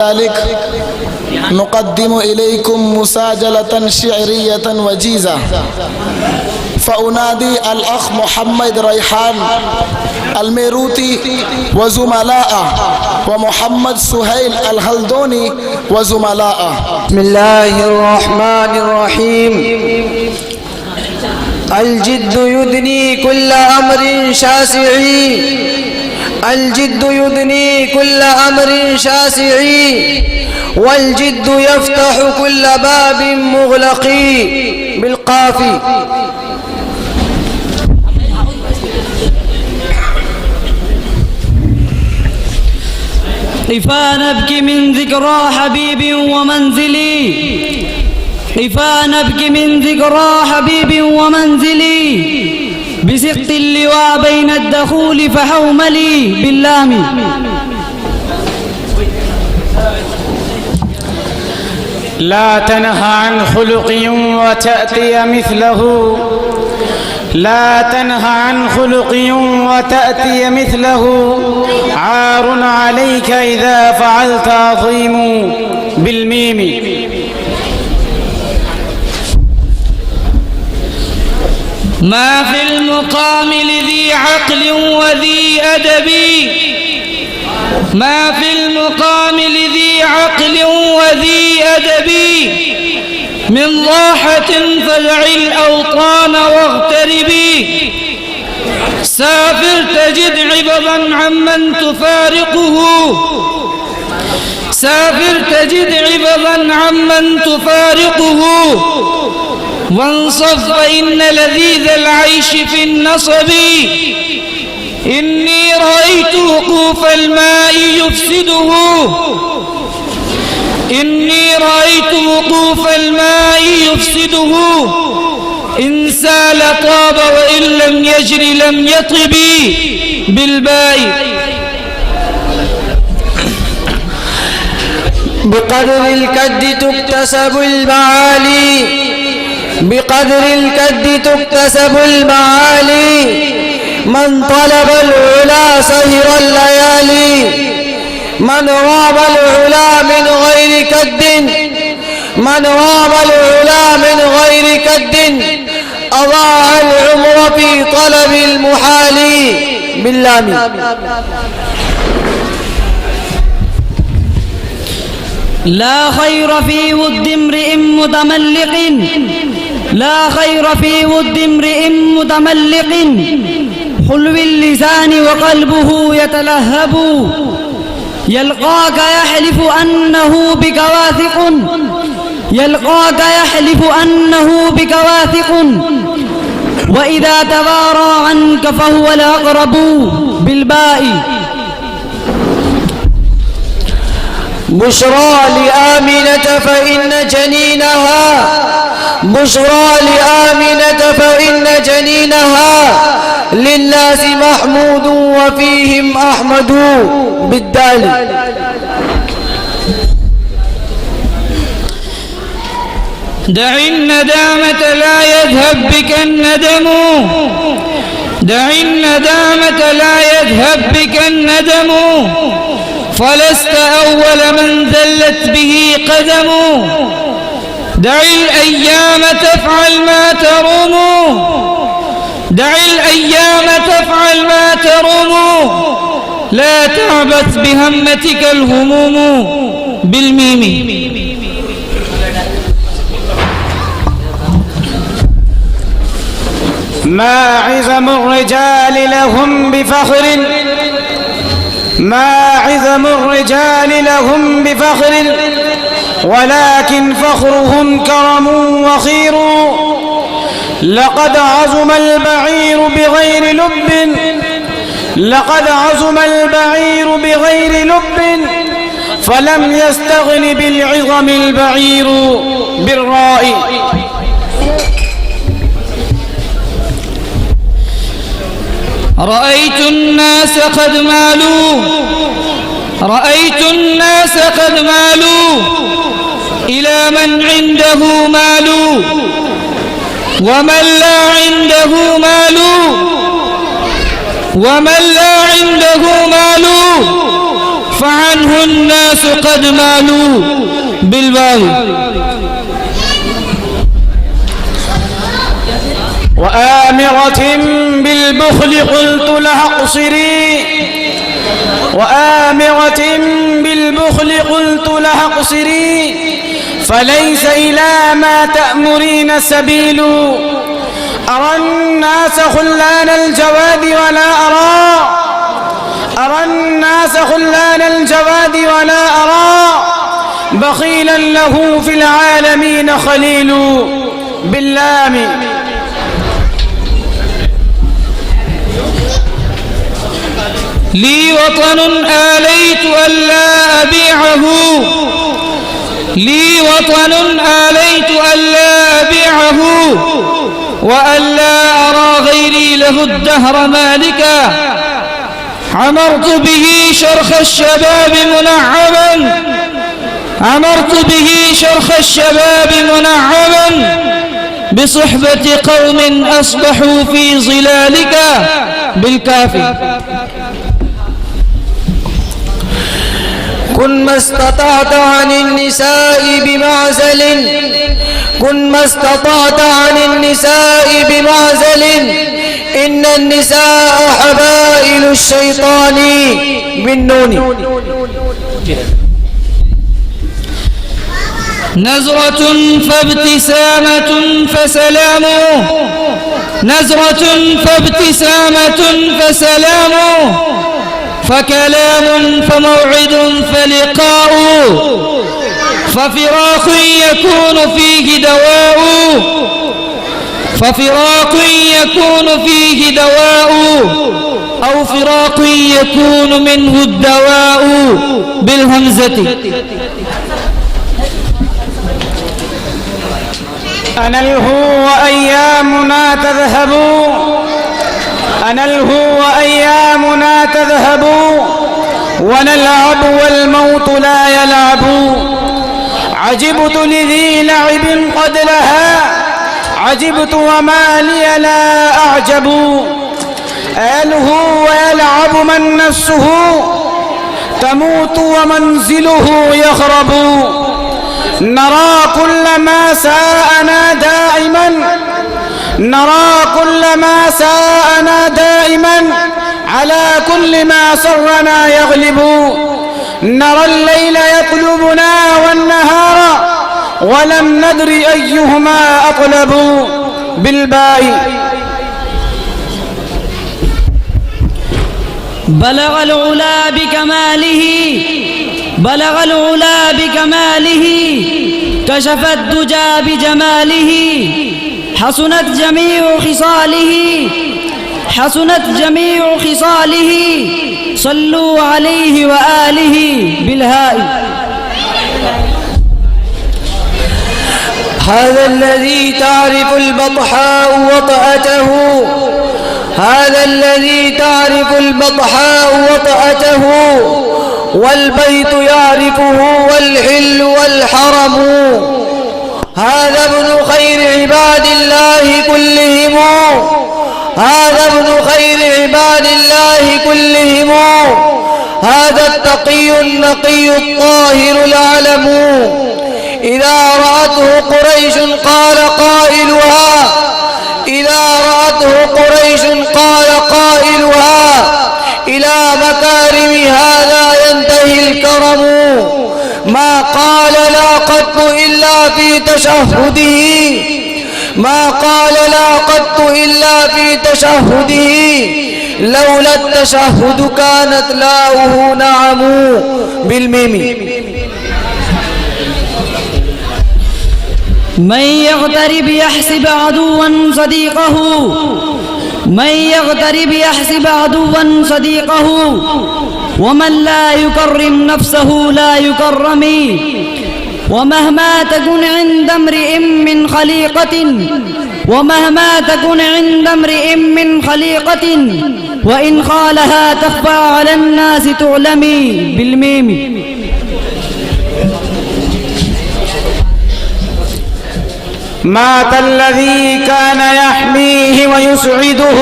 ذلك نقدم إليكم مساجلة شعرية وجيزة فأنادي الأخ محمد ريحان الميروتي وزملاءه ومحمد سهيل الهلدوني وزملاءه. بسم الله الرحمن الرحيم. الجد يدني كل أمر شاسع، الجد يدني كل أمر شاسع، والجد يفتح كل باب مغلق بالقاف. إفا نبكي من ذكرى حبيب ومنزلي، إفا نبكي من ذكرى حبيب ومنزلي، بسقط اللواء بين الدخول فحوملي باللام. لا تنه عن خلق وتأتي مثله، لا تنه عن خلق وتأتي مثله، عار عليك إذا فعلت عظيم بالميم. ما في المقام لذي عقل وذي أدب، ما في المقام لذي عقل وذي أدب، من راحة فدع الأوطان واغتربي، سافر تجد عبضا عمن تفارقه، سافر تجد عبضا عمن تفارقه، وانصف فإن لذيذ العيش في النصب، إني رأيت وقوف الماء يفسده، إني رأيت وقوف الماء يفسده، إن سال طاب وإن لم يجر لم يطب بالباء. بقدر الكد تكتسب المعالي، بقدر الكد تكتسب المعالي، من طلب العلا سهر الليالي، من رام العلا من غير كد، من رام العلا من غير كد، أضاع العمر في طلب المحال باللام. لا خير في ود امرئ متملق، لا خير في ود امرئ متملق، حلو اللسان وقلبه يتلهب، يلقاك يحلف أنه بك واثق، يلقاك يحلف أنه بك واثق، وإذا توارى عنك فهو الأقرب بالباء. بشرى لآمنة فإن جنينها، بشرى لآمنة فإن جنينها، للناس محمود وفيهم أحمد بالدال. دع الندامة لا يذهب بك الندم، دع الندامة لا يذهب بك الندم، فلست أول من ذلت به قدم، دع الأيام تفعل ما تروم، دع الأيام تفعل ما تروم، لا تعبث بهمتك الهموم بالميم. ما عظم الرجال لهم بفخر، ما عظم الرجال لهم بفخر، ولكن فخرهم كرم وخير، لقد عظم البعير بغير لب، لقد عظم البعير بغير لب، فلم يستغن بالعظم البعير بالراء. رأيت الناس قد مالوا، رأيت الناس قد مالوا إلى من عنده مال، ومن لا عنده مال، ومن لا عنده مال فعنه الناس قد مالوا بالواو. وآمرة بالبخل قلت لها اقصري، وآمرة بالبخل قلت لها اقصري، فليس إلى ما تأمرين سبيل. أرى الناس خلان الجواد ولا أرى الناس خلان الجواد ولا أرى بخيلا له في العالمين خليل. باللام. لي وطن آليت ألا أبيعه، لي وطن آليت ألا أبيعه، وألا أرى غيري له الدهر مالكا. عمرت به شرخ الشباب منعما، عمرت به شرخ الشباب منعما، بصحبة قوم أصبحوا في ظلالك. بالكافي. كن ما استطعت عن النساء بمعزل، كن ما استطعت عن النساء بمعزل، إن النساء حبائل الشيطان. بالنون. نزرة فابتسامة فسلام، نزرة فابتسامة فسلام، فكلام فموعد فلقاء، ففراق يكون فيه دواء، ففراق يكون فيه دواء، أو فراق يكون منه الدواء. بالهمزة. أنلهو وأيامنا تذهب، أنلهو وأيامنا تذهب، ونلعب والموت لا يلعب. عجبت لذي لعب قد لها، عجبت وما لي لا أعجب. يلهو ويلعب من نفسه تموت ومنزله يخرب. نرى كل ما ساءنا دائما، نرى كل ما ساءنا دائما، على كل ما سرنا يغلب. نرى الليل يطلبنا والنهار، ولم ندر أيهما أطلب. بالباء. بلغ العلا بكماله، بلغ العلا بكماله، كشف الدجى بجماله، حسنت جميع خصاله، حسنت جميع خصاله، صلوا عليه وآله. بالهاء. هذا الذي تعرف البطحاء وطأته، هذا الذي تعرف البطحاء وطأته، والبيت يعرفه والحل والحرم. هذا ابن خير عباد الله كلهم، هذا ابن خير عباد الله كلهم، هذا التقي النقي الطاهر العلم. إذا رأته قريش قال قائلها، إذا رأته قريش قال قائلها، إلى مكارم هذا ينتهي الكرم. ما قال لا قط إلا في تشهده، ما قال لا قط إلا في تشهده، لولا التشهد كانت لاؤه نعم. بالميم. من يغترب يحسب عدوا صديقه، من يغترب يحسب عدوا صديقه، ومن لا يكرم نفسه لا يكرم. ومهما تكن عند امرئ من خليقة، ومهما تكن عند امرئ من خليقة، وإن خالها تخفى على الناس تعلمي. بالميم. مات الذي كان يحميه ويسعده،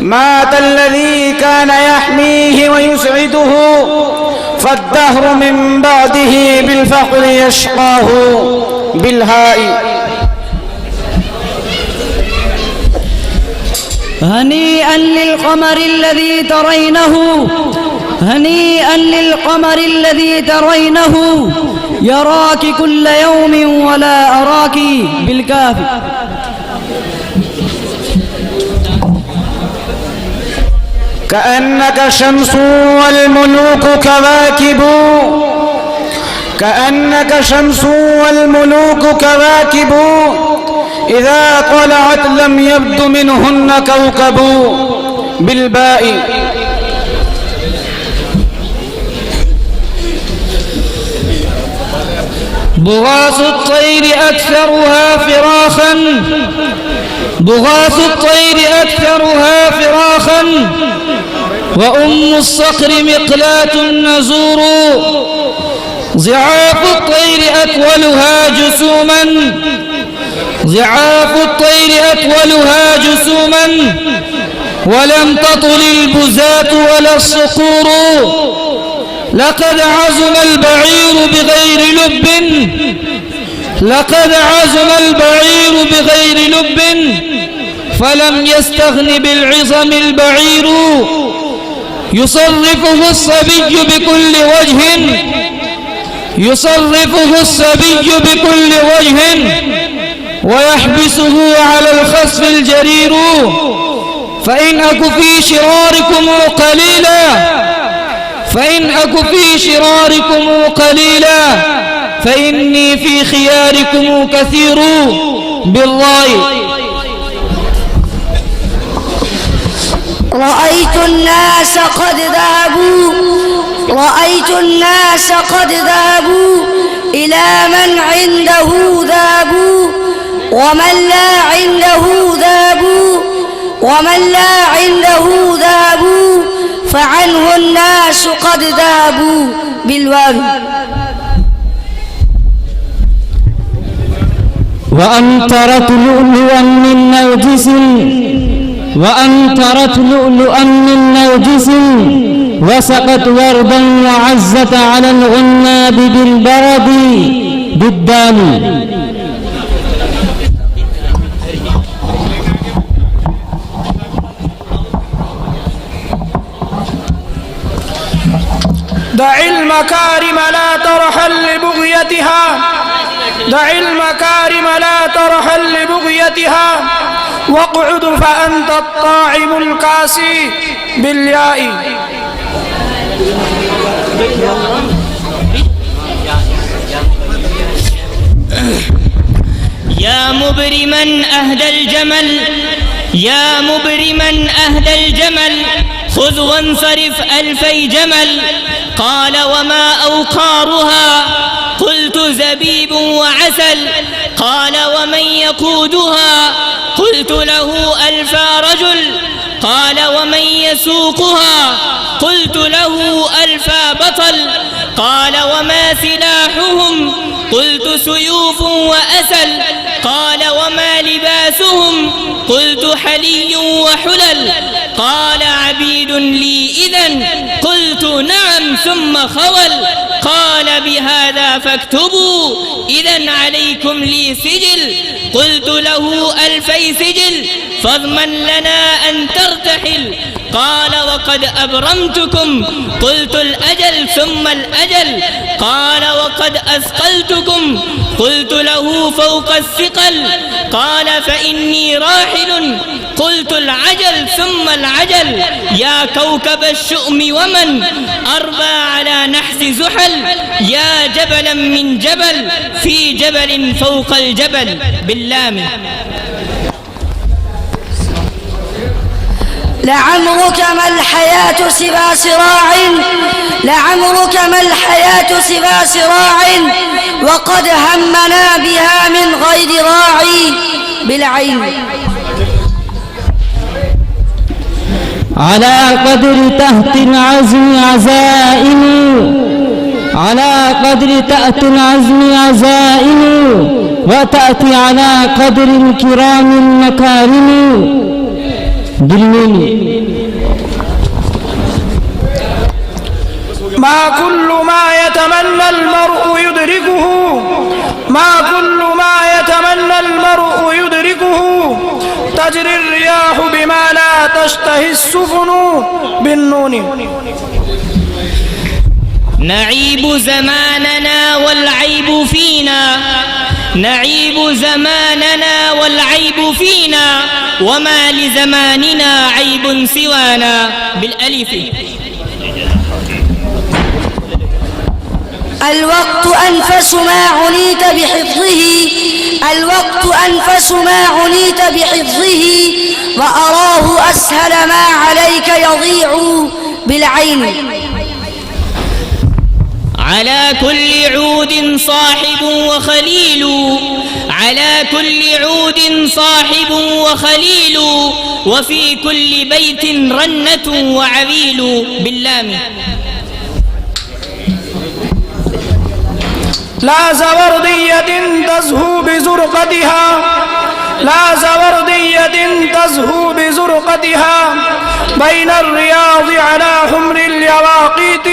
مات الذي كان يحميه ويسعده، فالدهر من بعده بالفقر يشقاه. بالهاء. هنيئا للقمر الذي ترينه، هنيئا للقمر الذي ترينه، يراك كل يوم ولا أراك. بالكاف. كأنك شمس والملوك كواكب، كأنك شمس والملوك كواكب، إذا طلعت لم يبد منهن كوكب. بالباء. بغاث الطير أكثرها فراخا، بغاث الطير أكثرها فراخا، وأم الصقر مقلاة نزور. ضعاف الطير أطولها جسوما، ضعاف الطير أطولها جسوما، ولم تطل البزاة ولا الصقور. لقد عزم البعير بغير لب، لقد عزم البعير بغير لب، فلم يستغن بالعظم البعير. يصرفه الصبي بكل وجه، يصرفه الصبي بكل وجه، ويحبسه على الخصف الجرير. فإن أك في شراركم قليلا، فإن أك في شراركم قليلا، فإني في خياركم كثير. بالراء. رأيت الناس قد ذهبوا، رأيت الناس قد ذهبوا إلى من عنده ذهبوا، ومن لا عنده ذهبوا، ومن لا عنده ذهبوا، فعنه الناس قد ذهبوا. بالواو. وأمطرت لؤلؤا من نرجس، وأمطرت لؤلؤا من نرجس، وسقت وردا وعزت على الغناب بالبرد. بالدال. دع المكارم لا ترحل لبغيتها، دع المكارم لا ترحل لبغيتها، واقعد فأنت الطاعم الكاسي. بالياء. يا مبرما أهدى الجمل، يا مبرما أهدى الجمل، خذ وانصرف ألفي جمل. قال وما أوقارها؟ قلت زبيب وعسل. قال ومن يقودها؟ قلت له 1000 رجل. قال ومن يسوقها؟ قلت له 1000 بطل. قال وما سلاحهم؟ قلت سيوف وأسل. قال وما لباسهم؟ قلت حلي وحلل. قال عبيد لي إذن؟ قلت نعم ثم خول. قال بهذا فاكتبوا إذن عليكم لي سجل. قلت له 2000 سجل، فاضمن لنا أن ترتحل. قال وقد أبرمتكم. قلت الأجل ثم الأجل. قال وقد أثقلتكم. قلت له فوق الثقل. قال فإني راحل. قلت العجل ثم العجل. يا كوكب الشؤم ومن أربى على نحس زحل. يا جبلا من جبل في جبل فوق الجبل. باللام. لعمرك ما الحياة سوى صراع، لعمرك ما الحياة سوى صراع، وقد همنا بها من غير راعي. بالعين. على قدر تهت العزم عزائم، على قدر تأتي العزم عزائم، وتأتي على قدر الكرام المكارم. بالميم. ما كل ما يتمنى المرء يدركه، ما كل ما يتمنى المرء يدركه، تجري الرياح بما لا تشتهي السفن بالنون. نعيب زماننا والعيب فينا، نعيب زماننا والعيب فينا، وما لزماننا عيب سوانا بالألف. الوقت أنفس ما عنيت بحفظه، الوقت أنفس ما عنيت بحفظه، وأراه أسهل ما عليك يضيع بالعين. على كل عود صاحب وخليل، على كل عود صاحب وخليل، وفي كل بيت رنة وعويل باللام. لا زوردية تزهو بزرقتها، لا زوردية تزهو بزرقتها، بين الرياض على حمر اليواقيت،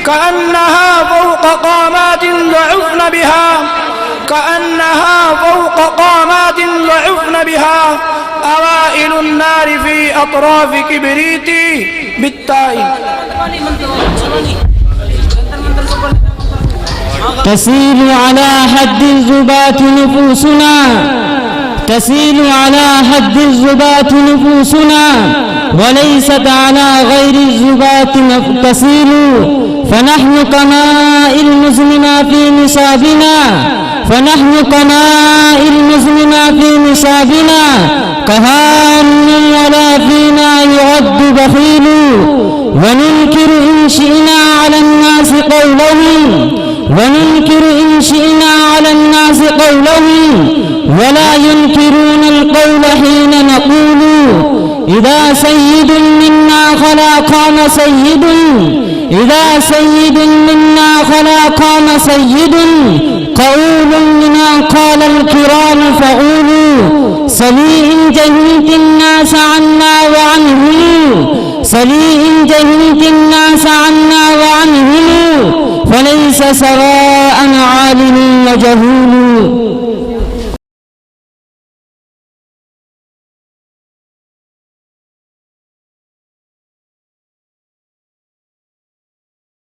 كأنها فوق قامات ضعفن بها، كأنها فوق قامات ضعفن بها، أوائل النار في أطراف كبريت بالتاء. تسيل على حد الزبات نفوسنا، تسيل على حد الزبات نفوسنا، وليست على غير الزبات تسيل، فنحن كماء المزمنا في نصابنا، فنحن كماء المزمنا في نصابنا، كهان ولا فينا يعد بخيل، وننكر إن شئنا على الناس قولهم، وننكر إن شئنا على الناس قولهم، ولا ينكرون القول حين نقول، إذا سيد منا خلا قام سيد، إذا سيد منا خلا قام سيد، قول منا قال الكرام فعولوا، سليء جهلت الناس عنا وعنهم، سليء جهلت الناس عنا وعنهم، فليس سواء عالم وجهول.